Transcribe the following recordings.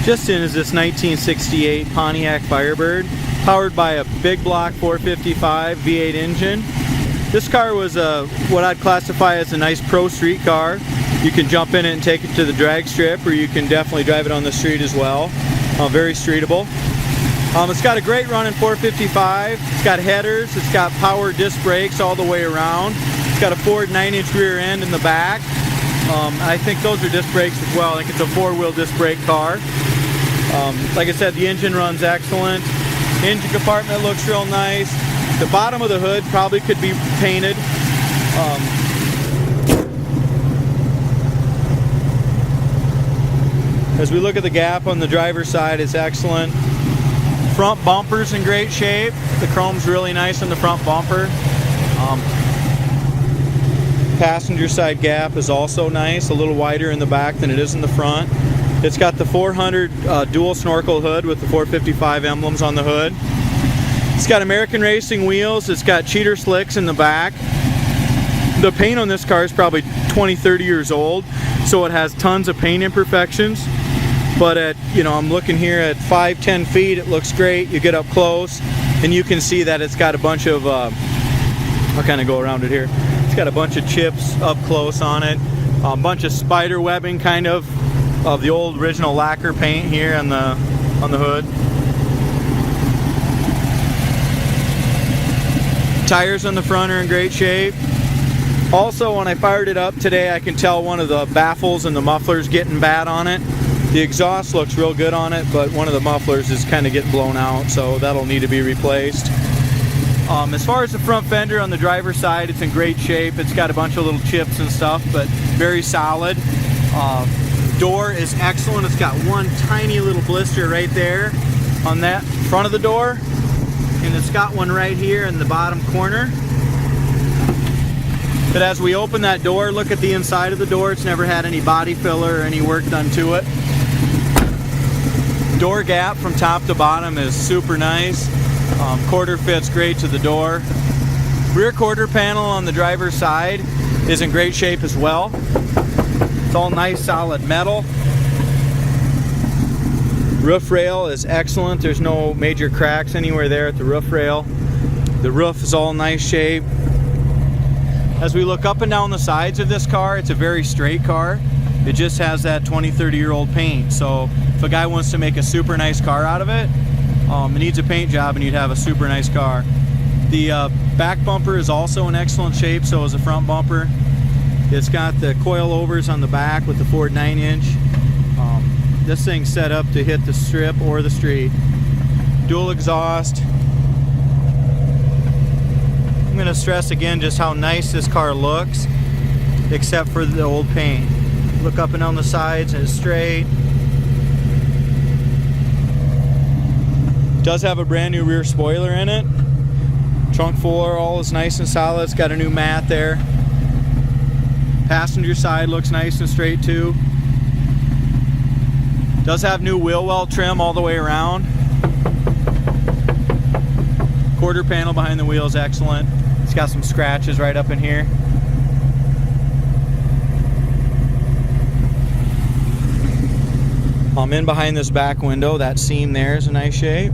Just in is this 1968 Pontiac Firebird, powered by a big block 455 V8 engine. This car was what I'd classify as a nice pro street car. You can jump in it and take it to the drag strip, or you can definitely drive it on the street as well. Very streetable. It's got a great running 455. It's got headers. It's got power disc brakes all the way around. It's got a Ford 9-inch rear end in the back. I think those are disc brakes as well. I think it's a four-wheel disc brake car. Like I said, the engine runs excellent. Engine compartment looks real nice. The bottom of the hood probably could be painted. As we look at the gap on the driver's side, it's excellent. Front bumper's in great shape. The chrome's really nice on the front bumper. Passenger side gap is also nice, a little wider in the back than it is in the front. It's got the 400 dual snorkel hood with the 455 emblems on the hood. It's got American Racing wheels. It's got cheater slicks in the back. The paint on this car is probably 20-30 years old, so it has tons of paint imperfections. But at, I'm looking here at 5-10 feet, it looks great. You get up close and you can see that it's got a bunch of I'll kind of go around it here. It's got a bunch of chips up close on it, a bunch of spider webbing kind of the old original lacquer paint here on the hood. Tires on the front are in great shape. Also, when I fired it up today, I can tell one of the baffles and the muffler's getting bad on it. The exhaust looks real good on it, but one of the mufflers is kind of getting blown out, so that'll need to be replaced. As far as the front fender on the driver's side, it's in great shape. It's got a bunch of little chips and stuff, but very solid. Door is excellent. It's got one tiny little blister right there on that front of the door, and it's got one right here in the bottom corner. But as we open that door, look at the inside of the door. It's never had any body filler or any work done to it. Door gap from top to bottom is super nice. Quarter fits great to the door. Rear quarter panel on the driver's side is in great shape as well. It's all nice solid metal. Roof rail is excellent. There's no major cracks anywhere there at the roof rail. The roof is all in nice shape. As we look up and down the sides of this car, it's a very straight car. It just has that 20-30-year-old paint. So if a guy wants to make a super nice car out of it, it needs a paint job and you'd have a super nice car. The back bumper is also in excellent shape, so is the front bumper. It's got the coilovers on the back with the Ford 9-inch. This thing's set up to hit the strip or the street. Dual exhaust. I'm going to stress again just how nice this car looks, except for the old paint. Look up and down the sides and it's straight. Does have a brand new rear spoiler in it. Trunk floor all is nice and solid. It's got a new mat there. Passenger side looks nice and straight too. Does have new wheel well trim all the way around. Quarter panel behind the wheel is excellent. It's got some scratches right up in here. In behind this back window, that seam there is in nice shape.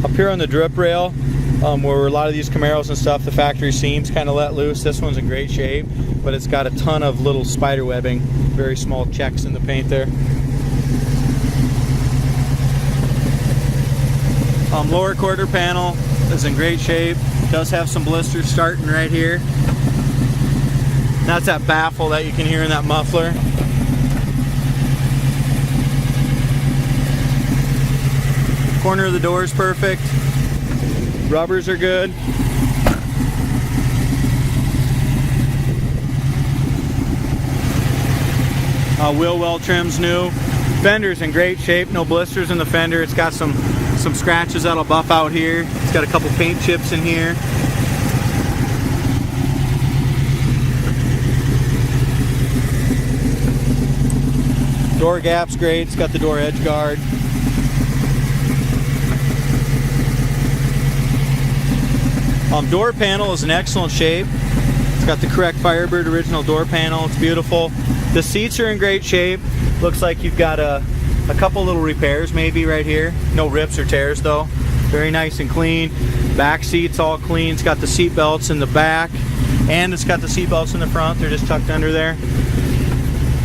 Up here on the drip rail, where a lot of these Camaros and stuff, the factory seams kind of let loose. This one's in great shape, but it's got a ton of little spider webbing, very small checks in the paint there. Lower quarter panel is in great shape. It does have some blisters starting right here. That's that baffle that you can hear in that muffler. Corner of the door is perfect. Rubbers are good. Wheel well trim's new. Fender's in great shape. No blisters in the fender. It's got some scratches that'll buff out here. It's got a couple paint chips in here. Door gap's great. It's got the door edge guard. Door panel is in excellent shape. It's got the correct Firebird original door panel. It's beautiful. The seats are in great shape. Looks like you've got a couple little repairs maybe right here. No rips or tears though. Very nice and clean. Back seat's all clean. It's got the seat belts in the back, and it's got the seat belts in the front. They're just tucked under there.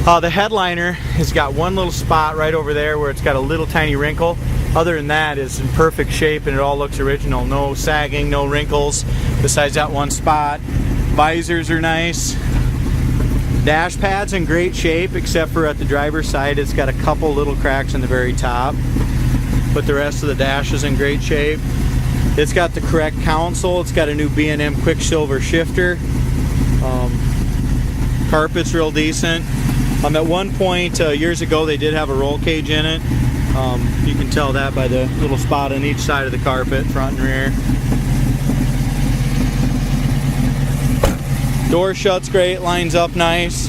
The headliner has got one little spot right over there where it's got a little tiny wrinkle. Other than that, it's in perfect shape and it all looks original. No sagging, no wrinkles, besides that one spot. Visors are nice. Dash pad's in great shape, except for at the driver's side, it's got a couple little cracks in the very top. But the rest of the dash is in great shape. It's got the correct console. It's got a new B&M Quicksilver shifter. Carpet's real decent. At one point years ago, they did have a roll cage in it. You can tell that by the little spot on each side of the carpet, front and rear. Door shuts great, lines up nice.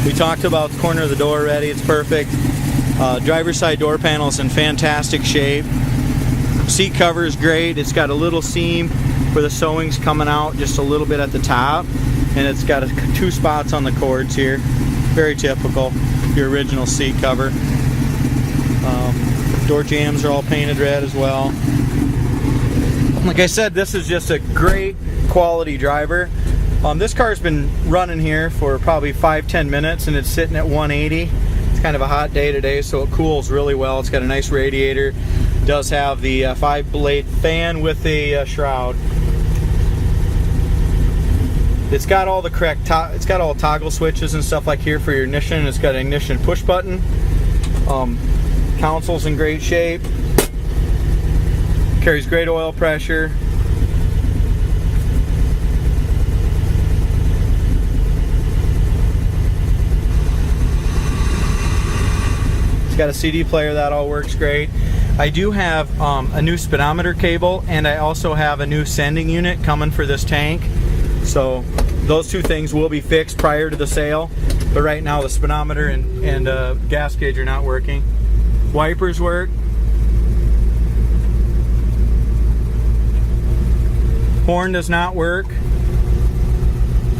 We talked about the corner of the door already, it's perfect. Driver's side door panel is in fantastic shape. Seat cover is great. It's got a little seam where the sewing's coming out just a little bit at the top, and it's got two spots on the cords here. Very typical, your original seat cover. Door jambs are all painted red as well. Like I said, this is just a great quality driver. This car's been running here for probably 5-10 minutes, and it's sitting at 180. It's kind of a hot day today, so it cools really well. It's got a nice radiator. Does have the 5-blade fan with the shroud. It's got all the correct it's got all toggle switches and stuff like here for your ignition. It's got an ignition push button. Console's in great shape. Carries great oil pressure. It's got a CD player, that all works great. I do have a new speedometer cable, and I also have a new sending unit coming for this tank. So those two things will be fixed prior to the sale. But right now the speedometer and gas gauge are not working. Wipers work. Horn does not work.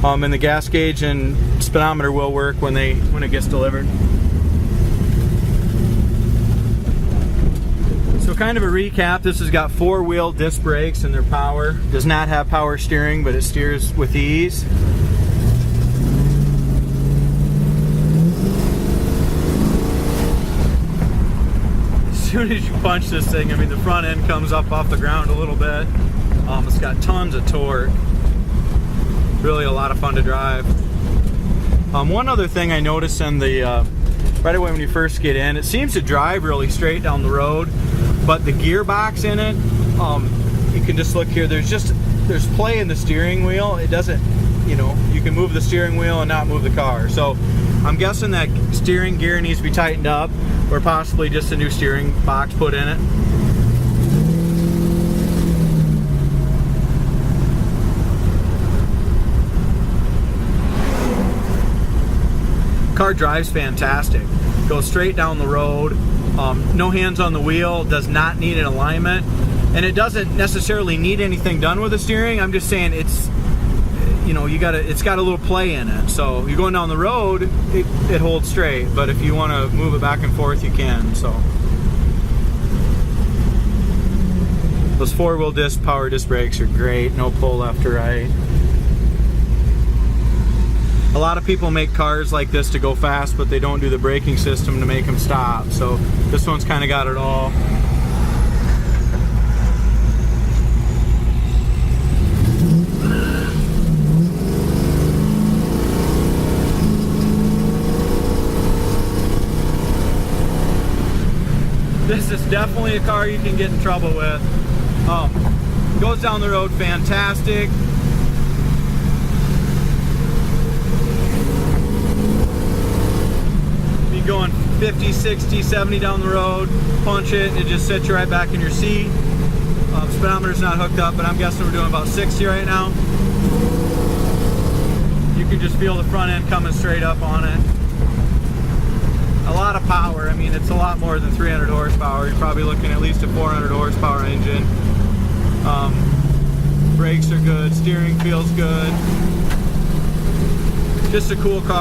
And the gas gauge and speedometer will work when it gets delivered. So kind of a recap, this has got 4-wheel disc brakes and their power. Does not have power steering, but it steers with ease. As soon as you punch this thing, I mean, the front end comes up off the ground a little bit. It's got tons of torque. Really a lot of fun to drive. One other thing I noticed in the right away when you first get in, it seems to drive really straight down the road, but the gearbox in it, you can just look here, there's play in the steering wheel. It doesn't, you can move the steering wheel and not move the car. So I'm guessing that steering gear needs to be tightened up, or possibly just a new steering box put in it. Car drives fantastic. Goes straight down the road. No hands on the wheel. Does not need an alignment, and it doesn't necessarily need anything done with the steering. I'm just saying it's, it's got a little play in it. So you're going down the road, it holds straight. But if you want to move it back and forth, you can. So those 4-wheel disc power disc brakes are great. No pull left or right. A lot of people make cars like this to go fast, but they don't do the braking system to make them stop. So this one's kind of got it all. This is definitely a car you can get in trouble with. Goes down the road fantastic. Going 50, 60, 70 down the road, punch it, and it just sits you right back in your seat. Speedometer's not hooked up, but I'm guessing we're doing about 60 right now. You can just feel the front end coming straight up on it. A lot of power. I mean, it's a lot more than 300 horsepower. You're probably looking at least a 400 horsepower engine. brakes are good, steering feels good. Just a cool car.